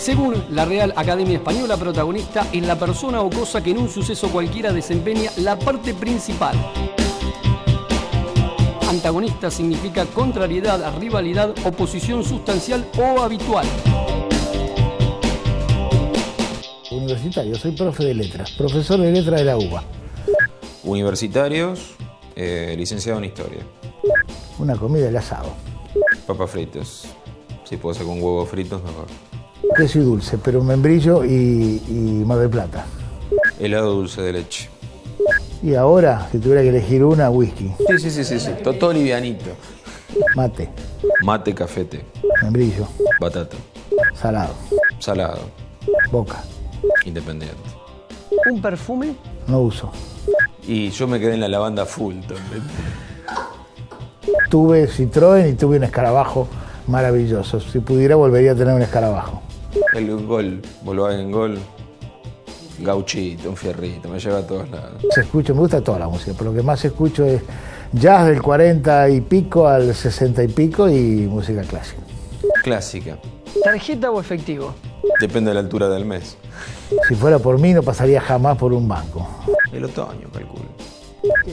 Según la Real Academia Española, protagonista es la persona o cosa que en un suceso cualquiera desempeña la parte principal. Antagonista significa contrariedad, rivalidad, oposición sustancial o habitual. Universitario, soy profe de letras, profesor de letras de la UBA. Universitarios, licenciado en historia. Una comida, el asado. Papas fritas. Si puedo ser con huevos fritos, mejor. Queso y dulce, pero membrillo y Mar del Plata. Helado dulce de leche. Y ahora, si tuviera que elegir una, whisky. Sí. Todo livianito. Mate. Mate, cafete. Membrillo. Batata. Salado. Salado. Boca. Independiente. ¿Un perfume? No uso. Y yo me quedé en la lavanda full también. Tuve Citroën y tuve un escarabajo maravilloso. Si pudiera, volvería a tener un escarabajo. El Gol, Volkswagen Gol. Gauchito, un fierrito, me lleva a todos lados. Se escucha, me gusta toda la música, pero lo que más escucho es jazz del 40 y pico al 60 y pico y música clásica. Clásica. ¿Tarjeta o efectivo? Depende de la altura del mes. Si fuera por mí, no pasaría jamás por un banco. El otoño, calculo.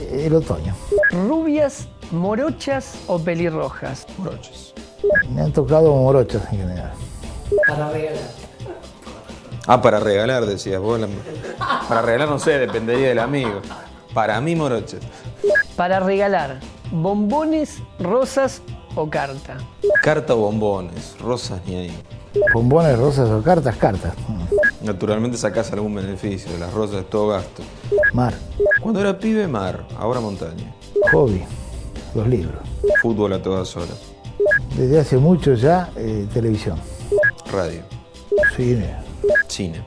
El otoño. ¿Rubias, morochas o pelirrojas? Broches. Me han tocado morochas en general. Para regalar. Para regalar, decías vos. Para regalar, no sé, dependería del amigo. Para mí, moroches. Para regalar, bombones, rosas o carta. Carta o bombones, rosas ni ahí. Bombones, rosas o cartas, cartas. Naturalmente sacás algún beneficio, las rosas es todo gasto. Mar. Cuando era pibe, mar, ahora montaña. Hobby. Los libros. Fútbol a todas horas. Desde hace mucho ya, televisión. Radio. Cine. Cine.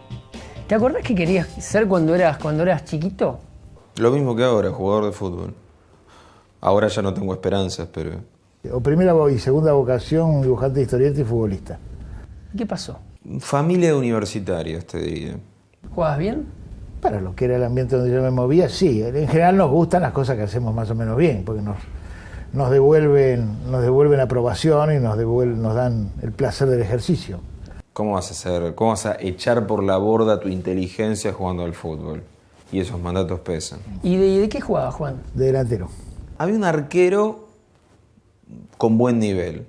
¿Te acordás qué querías ser cuando eras chiquito? Lo mismo que ahora, jugador de fútbol. Ahora ya no tengo esperanzas, pero... O primera y segunda vocación, dibujante de historieta y futbolista. ¿Qué pasó? Familia de universitarios, te diría. ¿Jugabas bien? Para lo que era el ambiente donde yo me movía, sí. En general nos gustan las cosas que hacemos más o menos bien, porque nos devuelven aprobación y nos dan el placer del ejercicio. ¿Cómo vas a echar por la borda tu inteligencia jugando al fútbol? Y esos mandatos pesan. ¿Y de qué jugabas, Juan? De delantero. Había un arquero con buen nivel.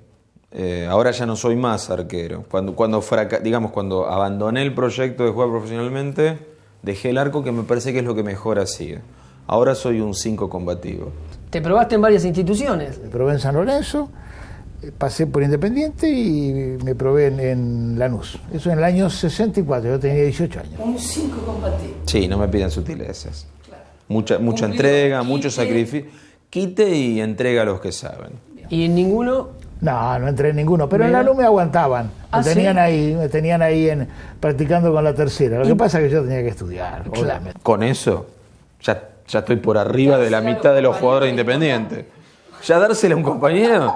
Ahora ya no soy más arquero. Cuando abandoné el proyecto de jugar profesionalmente, dejé el arco, que me parece que es lo que mejor hacía. Ahora soy un 5 combativo. ¿Te probaste en varias instituciones? Me probé en San Lorenzo, pasé por Independiente y me probé en Lanús. Eso en el año 64, yo tenía 18 años. Un 5 combativo. Sí, no me pidan sutilezas. Claro. Mucha entrega, mucho sacrificio. Quite y entrega a los que saben. ¿Y en ninguno? No entré en ninguno, pero en Lanús me aguantaban. Me tenían ahí practicando con la tercera. Lo que pasa es que yo tenía que estudiar. Claro. Con eso, ya estoy por arriba de la mitad de los jugadores de Independiente. Ya dársela a un compañero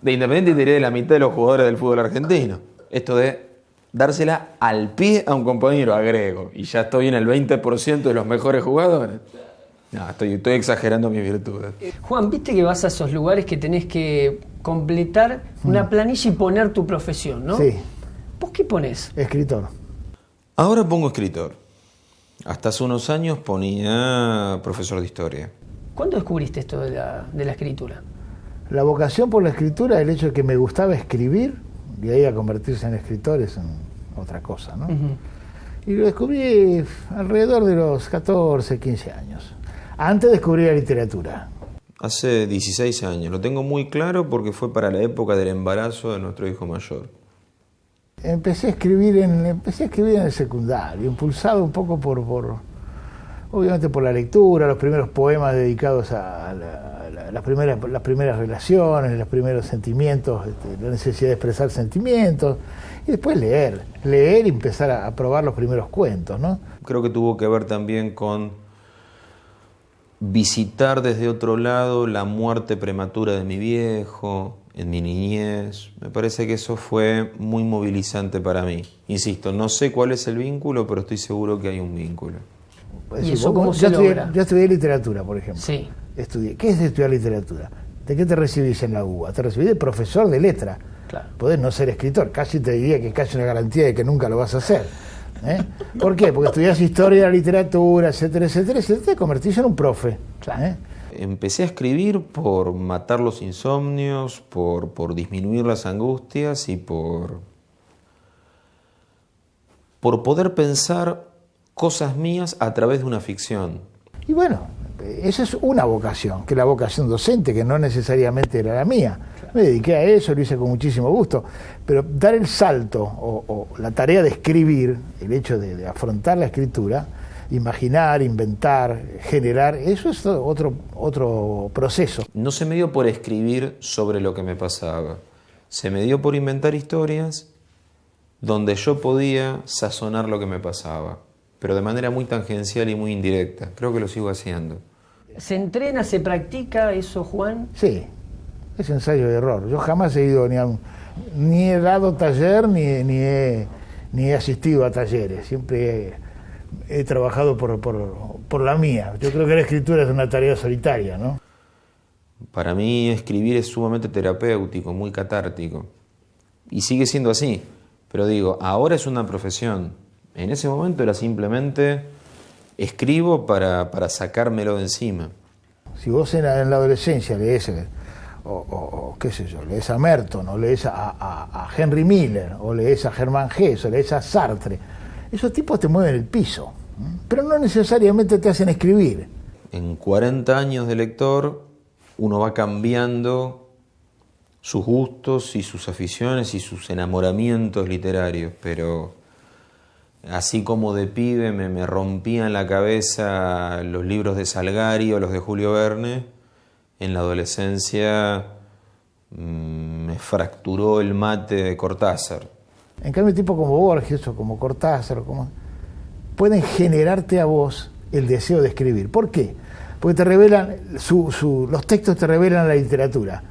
de Independiente te diré de la mitad de los jugadores del fútbol argentino. Esto de dársela al pie a un compañero, agrego. Y ya estoy en el 20% de los mejores jugadores. No, estoy exagerando mis virtudes. Juan, viste que vas a esos lugares que tenés que completar una planilla y poner tu profesión, ¿no? Sí. ¿Vos qué ponés? Escritor. Ahora pongo escritor. Hasta hace unos años ponía profesor de historia. ¿Cuándo descubriste esto de la escritura? La vocación por la escritura, el hecho de que me gustaba escribir, y ahí a convertirse en escritor es otra cosa, ¿no? Uh-huh. Y lo descubrí alrededor de los 14, 15 años. Antes descubrí la literatura. Hace 16 años. Lo tengo muy claro porque fue para la época del embarazo de nuestro hijo mayor. Empecé a escribir en el secundario, impulsado un poco obviamente por la lectura, los primeros poemas dedicados a las primeras relaciones, los primeros sentimientos, la necesidad de expresar sentimientos, y después leer y empezar a probar los primeros cuentos, ¿no? Creo que tuvo que ver también con visitar desde otro lado la muerte prematura de mi viejo, en mi niñez. Me parece que eso fue muy movilizante para mí. Insisto, no sé cuál es el vínculo, pero estoy seguro que hay un vínculo. ¿Y eso cómo se logra? Yo estudié literatura, por ejemplo. Sí. ¿Qué es estudiar literatura? ¿De qué te recibís en la UBA? Te recibís de profesor de letra. Claro. Podés no ser escritor, casi te diría que es casi una garantía de que nunca lo vas a hacer. ¿Por qué? Porque estudiás historia, literatura, etcétera, etcétera, etcétera, te convertís en un profe. Claro. Empecé a escribir por matar los insomnios, por disminuir las angustias y por poder pensar cosas mías a través de una ficción. Y bueno, esa es una vocación, que es la vocación docente, que no necesariamente era la mía. Me dediqué a eso, lo hice con muchísimo gusto, pero dar el salto o la tarea de escribir, el hecho de afrontar la escritura, imaginar, inventar, generar, eso es otro proceso. No se me dio por escribir sobre lo que me pasaba, se me dio por inventar historias donde yo podía sazonar lo que me pasaba, pero de manera muy tangencial y muy indirecta. Creo que lo sigo haciendo. ¿Se entrena, se practica eso, Juan? Sí, es ensayo de error. Yo jamás he ido ni he dado taller ni he asistido a talleres. Siempre he trabajado por la mía. Yo creo que la escritura es una tarea solitaria, ¿no? Para mí escribir es sumamente terapéutico, muy catártico. Y sigue siendo así. Pero digo, ahora es una profesión. En ese momento era simplemente escribo para sacármelo de encima. Si vos en la adolescencia lees, qué sé yo, lees a Merton, o lees a Henry Miller, o lees a Germán Hesse, o lees a Sartre, esos tipos te mueven el piso, pero no necesariamente te hacen escribir. En 40 años de lector, uno va cambiando sus gustos y sus aficiones y sus enamoramientos literarios, pero así como de pibe me rompían la cabeza los libros de Salgari o los de Julio Verne, en la adolescencia me fracturó el mate de Cortázar. En cambio, tipos como Borges o como Cortázar pueden generarte a vos el deseo de escribir. ¿Por qué? Porque te revelan, los textos te revelan la literatura,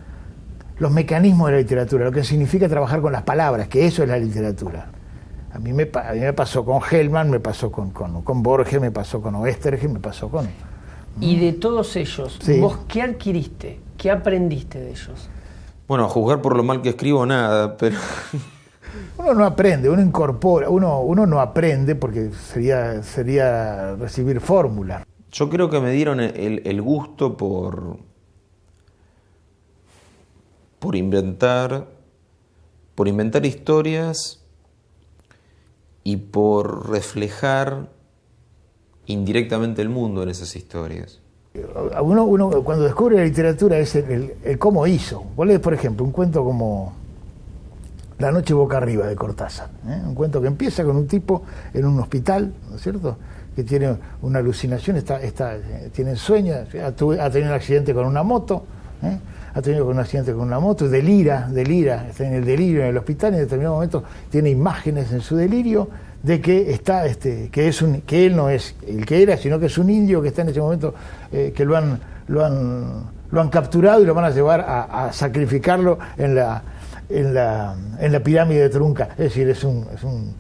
los mecanismos de la literatura, lo que significa trabajar con las palabras, que eso es la literatura. A mí me pasó con Hellman, me pasó con Borges, me pasó con Oestergel, me pasó con... Y de todos ellos, sí. ¿Vos qué adquiriste? ¿Qué aprendiste de ellos? Bueno, a juzgar por lo mal que escribo, nada, pero... Uno no aprende, uno incorpora, uno no aprende porque sería recibir fórmulas. Yo creo que me dieron el gusto por inventar historias y por reflejar indirectamente el mundo en esas historias. Uno cuando descubre la literatura es el cómo hizo. Vos lees, por ejemplo, un cuento como La noche boca arriba de Cortázar, un cuento que empieza con un tipo en un hospital, ¿no es cierto?, que tiene una alucinación, tiene sueños, ha tenido un accidente con una moto, delira, está en el delirio en el hospital, y en determinado momento tiene imágenes en su delirio de que que él no es el que era, sino que es un indio que está en ese momento, que lo han capturado y lo van a llevar a sacrificarlo en la pirámide de Trunca. Es decir, es un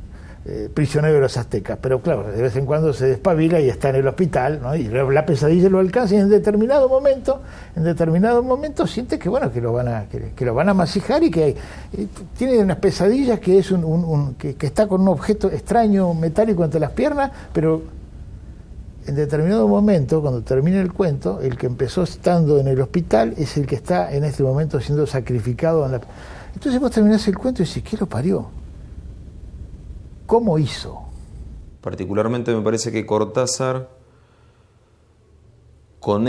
prisionero de los aztecas, pero claro, de vez en cuando se despabila y está en el hospital, ¿no? Y la pesadilla lo alcanza, y en determinado momento siente que bueno, que lo van a masijar, y que tiene unas pesadillas que es que está con un objeto extraño metálico entre las piernas, pero en determinado momento, cuando termina el cuento, el que empezó estando en el hospital es el que está en este momento siendo sacrificado Entonces vos terminás el cuento y decís, ¿qué lo parió? ¿Cómo hizo? Particularmente me parece que Cortázar, con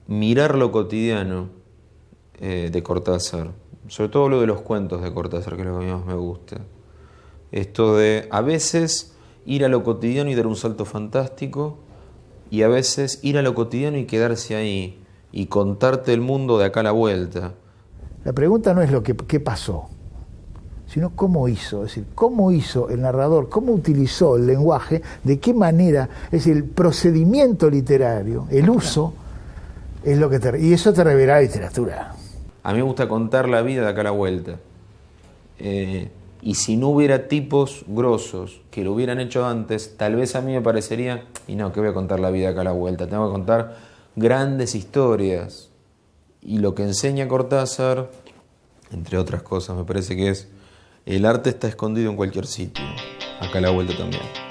mirar lo cotidiano de Cortázar, sobre todo lo de los cuentos de Cortázar, que es lo que más me gusta, esto de a veces ir a lo cotidiano y dar un salto fantástico, y a veces ir a lo cotidiano y quedarse ahí y contarte el mundo de acá a la vuelta. La pregunta no es qué pasó, sino cómo hizo. Es decir, cómo hizo el narrador, cómo utilizó el lenguaje, de qué manera, es decir, el procedimiento literario, el uso, es lo que y eso te revela la literatura. A mí me gusta contar la vida de acá a la vuelta. Y si no hubiera tipos grosos que lo hubieran hecho antes, tal vez a mí me parecería, y no, que voy a contar la vida acá a la vuelta, tengo que contar grandes historias. Y lo que enseña Cortázar entre otras cosas. Me parece que es, el arte está escondido en cualquier sitio. Acá a la vuelta también.